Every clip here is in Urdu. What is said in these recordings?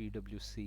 PwC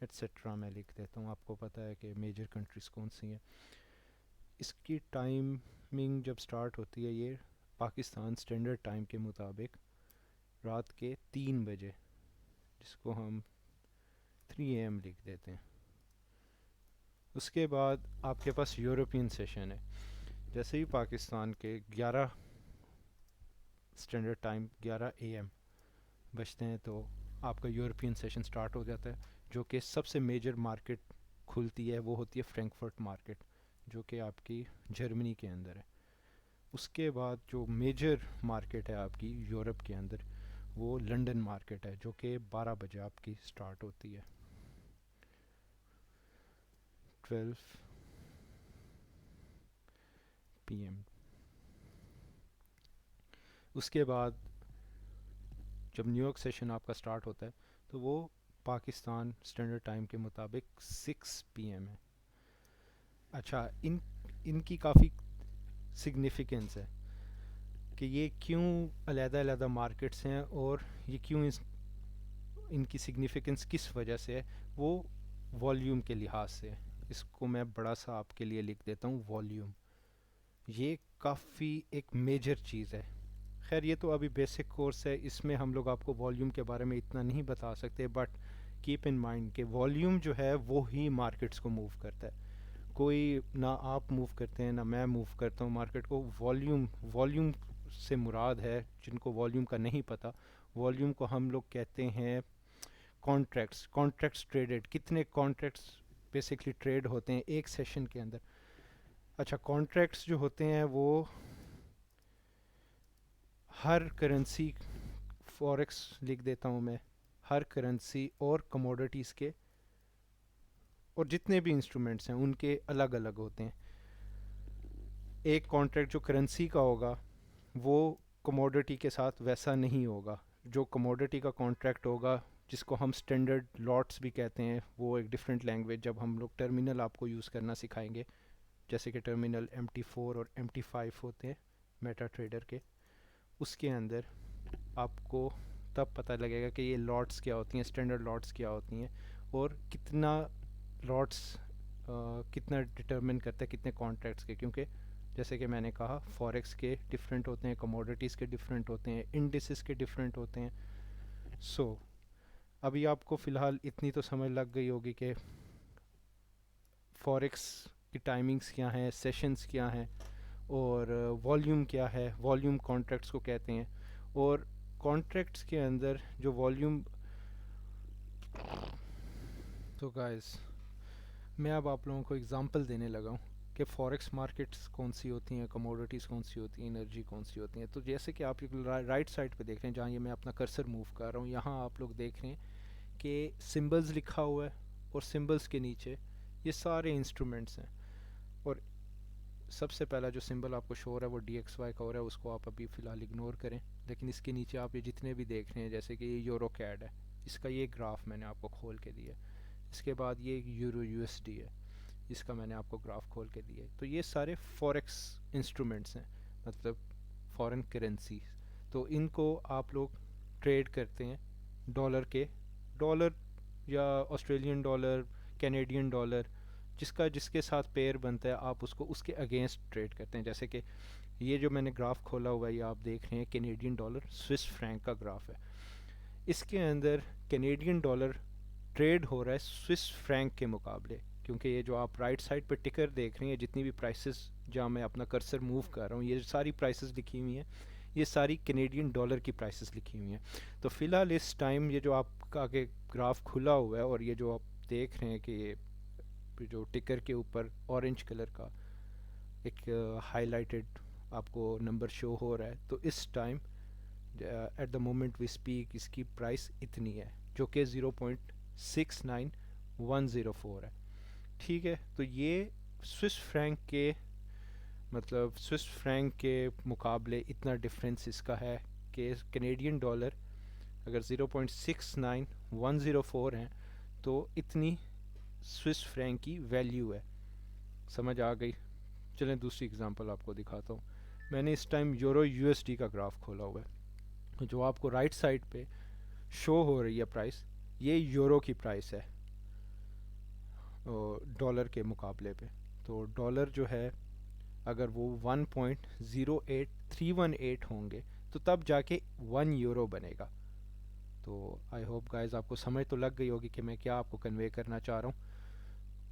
ایٹسٹرا میں لکھ دیتا ہوں، آپ کو پتہ ہے کہ میجر کنٹریز کون سی ہیں. اس کی ٹائمنگ جب سٹارٹ ہوتی ہے یہ پاکستان اسٹینڈرڈ ٹائم کے مطابق رات کے 3 بجے، جس کو ہم 3 AM لکھ دیتے ہیں. اس کے بعد آپ کے پاس یورپین سیشن ہے. جیسے ہی پاکستان کے 11 اسٹینڈرڈ ٹائم 11 AM بجتے ہیں تو آپ کا یورپین سیشن سٹارٹ ہو جاتا ہے. جو کہ سب سے میجر مارکیٹ کھلتی ہے وہ ہوتی ہے فرینکفرٹ مارکیٹ، جو کہ آپ کی جرمنی کے اندر ہے. اس کے بعد جو میجر مارکیٹ ہے آپ کی یورپ کے اندر وہ لنڈن مارکیٹ ہے، جو کہ 12 بجے آپ کی سٹارٹ ہوتی ہے. 12 PM. اس کے بعد جب نیو یارک سیشن آپ کا سٹارٹ ہوتا ہے تو وہ پاکستان اسٹینڈرڈ ٹائم کے مطابق 6 PM ہے. اچھا، ان کی کافی سگنیفیکنس ہے کہ یہ کیوں علیحدہ علیحدہ مارکیٹس ہیں، اور یہ کیوں ان کی سگنیفیکنس کس وجہ سے ہے. وہ والیوم کے لحاظ سے ہے. اس کو میں بڑا سا آپ کے لیے لکھ دیتا ہوں، والیوم. یہ کافی ایک میجر چیز ہے. خیر یہ تو ابھی بیسک کورس ہے، اس میں ہم لوگ آپ کو والیوم کے بارے میں اتنا نہیں بتا سکتے، بٹ کیپ ان مائنڈ کہ والیوم جو ہے وہ ہی مارکیٹس کو موو کرتا ہے. کوئی نہ آپ موو کرتے ہیں نہ میں موو کرتا ہوں مارکیٹ کو. والیوم سے مراد ہے، جن کو والیوم کا نہیں پتہ، والیوم کو ہم لوگ کہتے ہیں کانٹریکٹس ٹریڈڈ. کتنے کانٹریکٹس بیسکلی ٹریڈ ہوتے ہیں ایک سیشن کے اندر. اچھا، کانٹریکٹس جو ہوتے ہیں وہ ہر کرنسی، فوریکس لکھ دیتا ہوں میں، ہر کرنسی اور کموڈٹیز کے اور جتنے بھی انسٹرومنٹس ہیں ان کے الگ الگ ہوتے ہیں. ایک کانٹریکٹ جو کرنسی کا ہوگا وہ کموڈٹی کے ساتھ ویسا نہیں ہوگا. جو کموڈٹی کا کانٹریکٹ ہوگا، جس کو ہم سٹینڈرڈ لاٹس بھی کہتے ہیں، وہ ایک ڈفرینٹ لینگویج، جب ہم لوگ ٹرمینل آپ کو یوز کرنا سکھائیں گے، جیسے کہ ٹرمینل MT4 اور MT5 ہوتے ہیں میٹا ٹریڈر کے. اس کے اندر آپ کو تب پتہ لگے گا کہ یہ لاٹس کیا ہوتی ہیں، اسٹینڈرڈ لاٹس کیا ہوتی ہیں، اور کتنا لاٹس کتنا ڈٹرمن کرتا ہے کتنے کانٹریکٹس کے. کیونکہ جیسے کہ میں نے کہا فوریکس کے ڈفرینٹ ہوتے ہیں، کموڈٹیز کے ڈفرینٹ ہوتے ہیں، انڈیسز کے ڈفرینٹ ہوتے ہیں. سو ابھی آپ کو فی الحال اتنی تو سمجھ لگ گئی ہوگی کہ فوریکس کی ٹائمنگز کیا ہیں، سیشنز کیا ہیں، اور والیوم کیا ہے. والیوم کانٹریکٹس کو کہتے ہیں. اور کانٹریکٹس کے اندر جو والیوم، تو گائز میں اب آپ لوگوں کو اگزامپل دینے لگا ہوں کہ فوریکس مارکیٹس کون سی ہوتی ہیں، کموڈٹیز کون سی ہوتی ہیں، انرجی کون سی ہوتی ہیں. تو جیسے کہ آپ رائٹ سائڈ پہ دیکھ رہے ہیں جہاں یہ میں اپنا کرسر موو کر رہا ہوں، یہاں آپ لوگ دیکھ رہے ہیں کہ سمبلز لکھا ہوا ہے، اور سمبلز کے نیچے یہ سارے انسٹرومنٹس ہیں. اور سب سے پہلا جو سمبل آپ کو شو ہو رہا ہے وہ DXY کا ہو رہا ہے، اس کو آپ ابھی فی الحال اگنور کریں. لیکن اس کے نیچے آپ یہ جتنے بھی دیکھ رہے ہیں، جیسے کہ یہ یورو کیڈ ہے، اس کا یہ گراف میں نے آپ کو کھول کے دیا ہے. اس کے بعد یہ یورو USD ہے، اس کا میں نے آپ کو گراف کھول کے دیا ہے. تو یہ سارے فوریکس انسٹرومنٹس ہیں، مطلب فورن کرنسیز. تو ان کو آپ لوگ ٹریڈ کرتے ہیں ڈالر یا آسٹریلین ڈالر، کینیڈین ڈالر، جس کے ساتھ پیئر بنتا ہے آپ اس کو اس کے اگینسٹ ٹریڈ کرتے ہیں. جیسے کہ یہ جو میں نے گراف کھولا ہوا ہے یہ آپ دیکھ رہے ہیں کینیڈین ڈالر سوئس فرینک کا گراف ہے. اس کے اندر کینیڈین ڈالر ٹریڈ ہو رہا ہے سوئس فرینک کے مقابلے، کیونکہ یہ جو آپ رائٹ سائڈ پہ ٹکر دیکھ رہے ہیں، جتنی بھی پرائسز جہاں میں اپنا کرسر موو کر رہا ہوں، یہ ساری پرائسز لکھی ہوئی ہیں، یہ ساری کینیڈین ڈالر کی پرائسز لکھی ہوئی ہیں. تو فی الحال اس ٹائم یہ جو آپ کا آگے گراف کھلا ہوا ہے اور یہ جو آپ دیکھ رہے ہیں کہ یہ جو ٹکر کے اوپر اورنج کلر کا ایک ہائی لائٹڈ آپ کو نمبر شو ہو رہا ہے، تو اس time at the moment we speak اس کی پرائس اتنی ہے، جو کہ 0.69104 ہے. ٹھیک ہے، تو یہ سوئس فرینک کے مطلب سوئس فرینک کے مقابلے اتنا ڈفرینس اس کا ہے کہ کینیڈین ڈالر اگر 0.69104 ہیں تو اتنی سوئس فرینک کی ویلیو ہے. سمجھ آ گئی؟ چلیں دوسری اگزامپل آپ کو دکھاتا ہوں. میں نے اس ٹائم یورو USD کا گراف کھولا ہوا ہے، جو آپ کو رائٹ سائڈ پہ شو ہو رہی ہے پرائس، یہ یورو کی پرائس ہے. ڈالر کے مقابلے پہ. تو ڈالر جو ہے اگر وہ 1.08318 ہوں گے تو تب جا کے 1 یورو بنے گا. تو آئی ہوپ گائز آپ کو سمجھ تو لگ گئی ہوگی کہ میں کیا آپ کو کنوے کرنا چاہ رہا ہوں.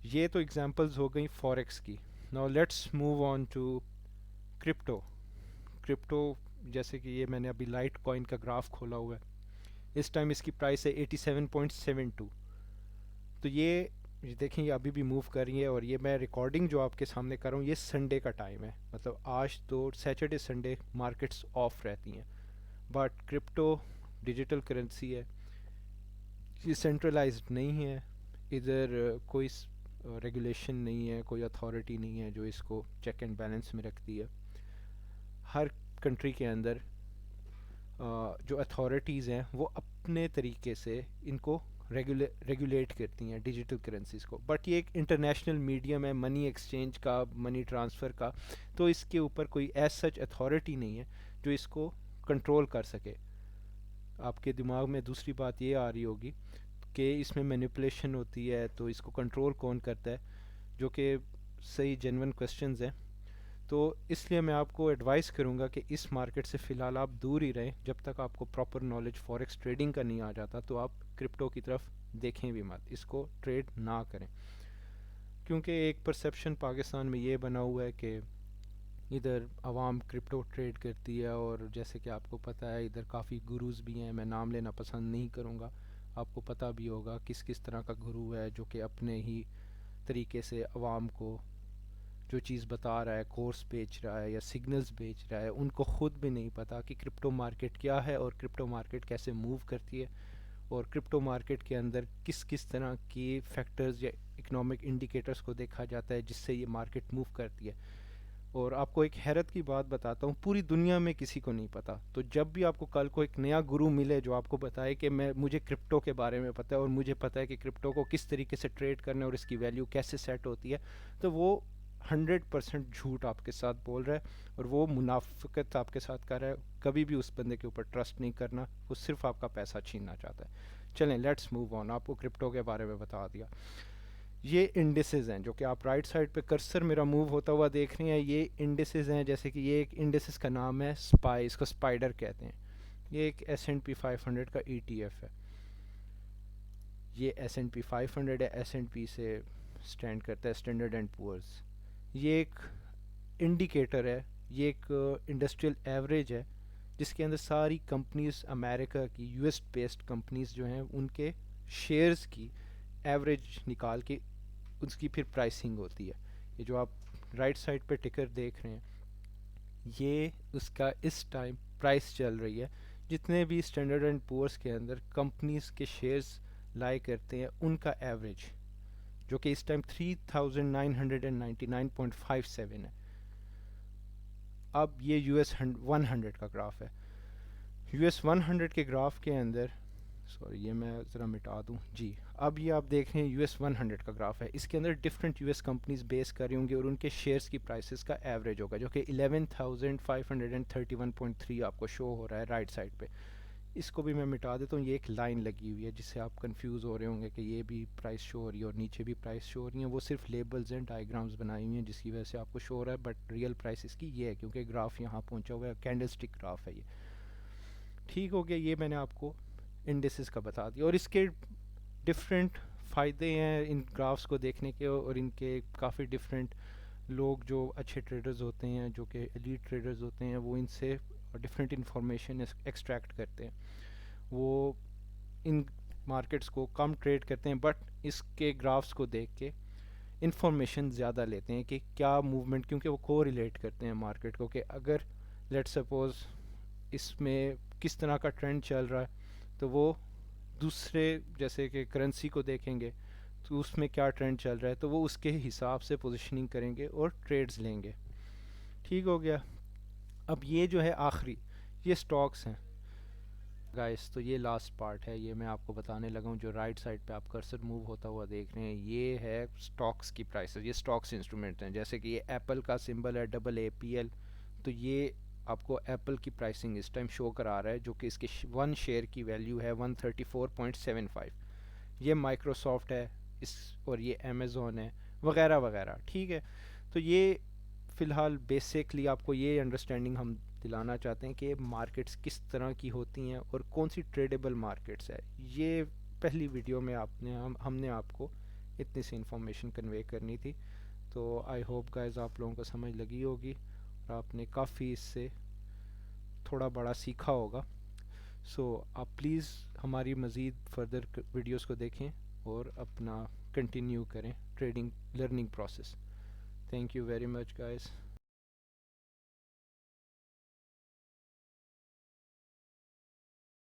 یہ تو ایگزامپلز ہو گئیں فوریکس کی. Now let's move on to crypto. Crypto جیسے کہ یہ میں نے ابھی لائٹ کوائن کا گراف کھولا ہوا ہے. اس ٹائم اس کی پرائس ہے 87.72. تو یہ دیکھیں یہ ابھی بھی موو کر رہی ہے, اور یہ میں ریکارڈنگ جو آپ کے سامنے کر رہا ہوں یہ سنڈے کا ٹائم ہے. مطلب آج تو سیٹرڈے سنڈے مارکیٹس آف رہتی ہیں. بٹ کرپٹو ڈیجیٹل کرنسی ہے, یہ سینٹرلائزڈ نہیں ہے, ادھر کوئی ریگولیشن نہیں ہے, کوئی اتھارٹی نہیں ہے جو اس کو چیک اینڈ بیلنس میں رکھتی ہے. ہر کنٹری کے اندر جو اتھارٹیز ہیں وہ اپنے طریقے سے ان کو ریگولیٹ کرتی ہیں ڈیجیٹل کرنسیز کو. بٹ یہ ایک انٹرنیشنل میڈیم ہے منی ایکسچینج کا, منی ٹرانسفر کا, تو اس کے اوپر کوئی ایز سچ اتھارٹی نہیں ہے جو اس کو کنٹرول کر سکے. آپ کے دماغ میں دوسری بات یہ آ رہی ہوگی کہ اس میں مینیپولیشن ہوتی ہے, تو اس کو کنٹرول کون کرتا ہے, جو کہ صحیح جینون کویسچنز ہیں. تو اس لیے میں آپ کو ایڈوائز کروں گا کہ اس مارکیٹ سے فی الحال آپ دور ہی رہیں جب تک آپ کو پراپر نالج فوریکس ٹریڈنگ کا نہیں آ جاتا. تو آپ کرپٹو کی طرف دیکھیں بھی مت, اس کو ٹریڈ نہ کریں, کیونکہ ایک پرسیپشن پاکستان میں یہ بنا ہوا ہے کہ ادھر عوام کرپٹو ٹریڈ کرتی ہے, اور جیسے کہ آپ کو پتہ ہے ادھر کافی گروز بھی ہیں, میں نام لینا پسند نہیں کروں گا, آپ کو پتہ بھی ہوگا کس کس طرح کا گرو ہے جو کہ اپنے ہی طریقے سے عوام کو جو چیز بتا رہا ہے, کورس بیچ رہا ہے یا سگنلز بیچ رہا ہے. ان کو خود بھی نہیں پتہ کہ کرپٹو مارکیٹ کیا ہے اور کرپٹو مارکیٹ کیسے موو کرتی ہے, اور کرپٹو مارکیٹ کے اندر کس کس طرح کی فیکٹرز یا اکنامک انڈیکیٹرز کو دیکھا جاتا ہے جس سے یہ مارکیٹ موو کرتی ہے. اور آپ کو ایک حیرت کی بات بتاتا ہوں, پوری دنیا میں کسی کو نہیں پتہ. تو جب بھی آپ کو کل کو ایک نیا گرو ملے جو آپ کو بتائے کہ مجھے کرپٹو کے بارے میں پتہ ہے اور مجھے پتہ ہے کہ کرپٹو کو کس طریقے سے ٹریڈ کرنا ہے اور اس کی ویلیو کیسے سیٹ ہوتی ہے, تو وہ 100% جھوٹ آپ کے ساتھ بول رہا ہے اور وہ منافقت آپ کے ساتھ کر رہا ہے. کبھی بھی اس بندے کے اوپر ٹرسٹ نہیں کرنا, وہ صرف آپ کا پیسہ چھیننا چاہتا ہے. چلیں لیٹس موو آن, آپ کو کرپٹو کے بارے میں بتا دیا. یہ انڈیسز ہیں جو کہ آپ رائٹ سائڈ پہ کرسر میرا موو ہوتا ہوا دیکھ رہے ہیں, یہ انڈیسز ہیں. جیسے کہ یہ ایک انڈیسز کا نام ہے سپائی, اس کو سپائڈر کہتے ہیں. یہ ایک S&P 500 کا ETF ہے. یہ S&P 500 ہے, S&P سے سٹینڈ کرتا ہے اسٹینڈرڈ اینڈ پورز. یہ ایک انڈیکیٹر ہے, یہ ایک انڈسٹریل ایوریج ہے جس کے اندر ساری کمپنیز امریکہ کی US بیسڈ کمپنیز جو ہیں ان کے شیئرز کی ایوریج نکال کے اس کی پھر پرائسنگ ہوتی ہے. یہ جو آپ رائٹ سائڈ پہ ٹکر دیکھ رہے ہیں یہ اس کا اس ٹائم پرائس چل رہی ہے. جتنے بھی اسٹینڈرڈ اینڈ پورس کے اندر کمپنیز کے شیئرز لائے کرتے ہیں ان کا ایوریج جو کہ اس ٹائم 3999.57 ہے. اب یہ US 100 کا گراف ہے. US 100 کے گراف کے اندر سوری یہ میں ذرا مٹا دوں جی. اب یہ آپ دیکھ رہے ہیں US 100 کا گراف ہے, اس کے اندر ڈفرینٹ US کمپنیز بیس کر رہی ہوں گی اور ان کے شیئرز کی پرائسز کا ایوریج ہوگا جو کہ 11,531.3 آپ کو شو ہو رہا ہے رائٹ سائڈ پہ. اس کو بھی میں مٹا دیتا ہوں, یہ ایک لائن لگی ہوئی ہے جس سے آپ کنفیوز ہو رہے ہوں گے کہ یہ بھی پرائس شو ہو رہی ہے اور نیچے بھی پرائس شو ہو رہی ہیں. وہ صرف لیبلز ہیں, ڈائیگرامز بنائی ہوئی ہیں جس کی وجہ سے آپ کو شو ہو رہا ہے, بٹ ریئل پرائس اس کی یہ ہے کیونکہ گراف یہاں پہنچا ہوا ہے, کینڈل اسٹک گراف ہے یہ. ٹھیک ہو گیا, یہ میں نے آپ کو انڈیسز کا بتا دیا. اور اس کے ڈفرینٹ فائدے ہیں ان گرافس کو دیکھنے کے, اور ان کے کافی ڈفرینٹ لوگ جو اچھے ٹریڈرز ہوتے ہیں جو کہ ایلیٹ ٹریڈرز ہوتے ہیں وہ ان سے ڈفرینٹ انفارمیشن ایکسٹریکٹ کرتے ہیں. وہ ان مارکیٹس کو کم ٹریڈ کرتے ہیں بٹ اس کے گرافس کو دیکھ کے انفارمیشن زیادہ لیتے ہیں کہ کیا موومنٹ, کیونکہ وہ کو ریلیٹ کرتے ہیں مارکیٹ کو کہ اگر لیٹ سپوز اس میں کس طرح کا ٹرینڈ چل رہا ہے تو وہ دوسرے جیسے کہ کرنسی کو دیکھیں گے تو اس میں کیا ٹرینڈ چل رہا ہے تو وہ اس کے حساب سے پوزیشننگ کریں گے اور ٹریڈز لیں گے. ٹھیک ہو گیا. اب یہ جو ہے آخری یہ سٹاکس ہیں گائس, تو یہ لاسٹ پارٹ ہے, یہ میں آپ کو بتانے لگا ہوں. جو رائٹ سائڈ پہ آپ کرسر موو ہوتا ہوا دیکھ رہے ہیں یہ ہے سٹاکس کی پرائسز, یہ سٹاکس انسٹرومنٹ ہیں. جیسے کہ یہ ایپل کا سمبل ہے AAPL, تو یہ آپ کو ایپل کی پرائسنگ اس ٹائم شو کرا رہا ہے جو کہ اس کے 1 شیئر کی ویلیو ہے 134.75. یہ مائکروسافٹ ہے اس اور یہ امیزون ہے وغیرہ وغیرہ. ٹھیک ہے، تو یہ فی الحال بیسکلی آپ کو یہ انڈرسٹینڈنگ ہم دلانا چاہتے ہیں کہ مارکیٹس کس طرح کی ہوتی ہیں اور کون سی ٹریڈیبل مارکیٹس ہے. یہ پہلی ویڈیو میں ہم نے آپ کو اتنی سی انفارمیشن کنوے کرنی تھی. تو آئی ہوپ گائز آپ لوگوں کو سمجھ لگی ہوگی اور آپ نے کافی اس سے تھوڑا بڑا سیکھا ہوگا. سو آپ پلیز ہماری مزید فردر ویڈیوز کو دیکھیں اور اپنا کنٹینیو کریں trading learning process. Thank you very much guys.